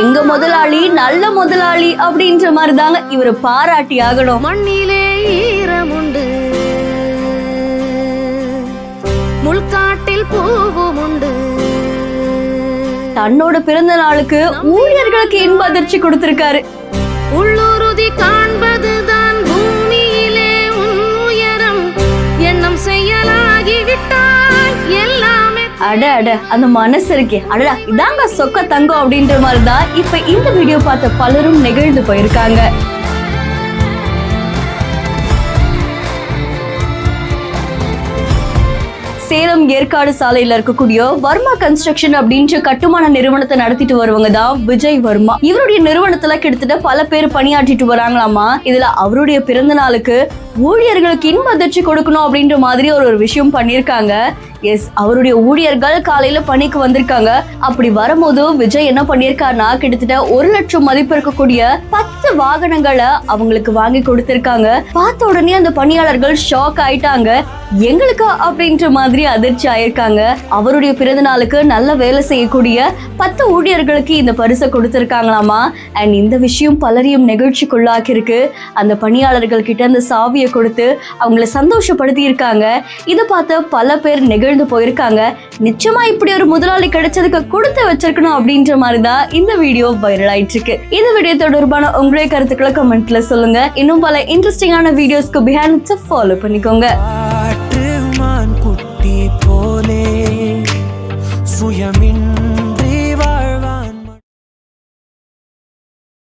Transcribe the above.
எங்க முதலாளி நல்ல முதலாளி அப்படின்ற மாதிரி தாங்க இவரை பாராட்டி ஆகணும். மண்ணிலே ஈரமுண்டு, முள்காட்டில் பூவும் உண்டு. தன்னோட பிறந்த நாளுக்கு ஊழியர்களுக்கு இன்ப அதிர்ச்சி கொடுத்திருக்காரு. உள்ளுறுதி காண்பதுதான் பூமியிலே உன் உயரம், எண்ணம் செயலாகிவிட்டால் எல்லாமே. அட அட அந்த மனசு இருக்கே, அடடா இதாங்க சொக்க தங்கம் அப்படின்ற மாதிரிதான் இப்ப இந்த வீடியோ பார்த்த பலரும் நெகிழ்ந்து போயிருக்காங்க. சேலம் ஏற்காடு சாலையில இருக்கக்கூடிய வர்மா கன்ஸ்ட்ரக்ஷன் அப்படின்ற கட்டுமான நிறுவனத்தை நடத்திட்டு வருவங்க தான் விஜய் வர்மா. இவருடைய நிறுவனத்துல கிட்டத்தட்ட பல பேர் பணியாற்றிட்டு வராங்களாமா. இதுல அவருடைய பிறந்த நாளுக்கு ஊழியர்களுக்கு இன்ப அதிர்ச்சி கொடுக்கணும் அப்படின்ற மாதிரி ஒரு விஷயம் பண்ணிருக்காங்க. எஸ், அவருடைய ஊழியர்கள் காலையில பணிக்கு வந்திருக்காங்க. அப்படி வரும்போது விஜய் என்ன பண்ணிருக்காருன்னா கிட்டத்தட்ட 1 லட்சம் மதிப்பு இருக்கக்கூடிய 10 வாகனங்களை அவங்களுக்கு வாங்கி கொடுத்திருக்காங்க. பார்த்த உடனே அந்த பணியாளர்கள் ஷாக் ஆயிட்டாங்க. எங்களுக்கு அப்படின்ற மாதிரி அதிர்ச்சி ஆயிருக்காங்க. அவருடைய பிறந்த நாளுக்கு நல்ல வேலை செய்யக்கூடிய 10 ஊழியர்களுக்கு இந்த பரிசை கொடுத்திருக்காங்களாமா. அண்ட் இந்த விஷயம் பலரையும் நெகிழ்ச்சிக்குள்ளாக்கி இருக்கு. அந்த பணியாளர்கள் கிட்ட அந்த சாவியை கொடுத்து அவங்கள சந்தோஷப்படுத்தி இருக்காங்க. இதை பார்த்து பல பேர் நெகிழ்ந்து போயிருக்காங்க. நிச்சயமா இப்படி ஒரு முதலாளி கிடைச்சதுக்கு கொடுத்து வச்சிருக்கணும் அப்படின்ற மாதிரி தான் இந்த வீடியோ வைரல் ஆயிட்டு இருக்கு. இந்த வீடியோ தொடர்பான உங்களுடைய கருத்துக்களை கமெண்ட்ல சொல்லுங்க. இன்னும் பல இன்ட்ரெஸ்டிங்கான வீடியோஸ்க்கு பிஹைண்ட் ஃபாலோ பண்ணிக்கோங்க. குட்டி போலே சுயமின்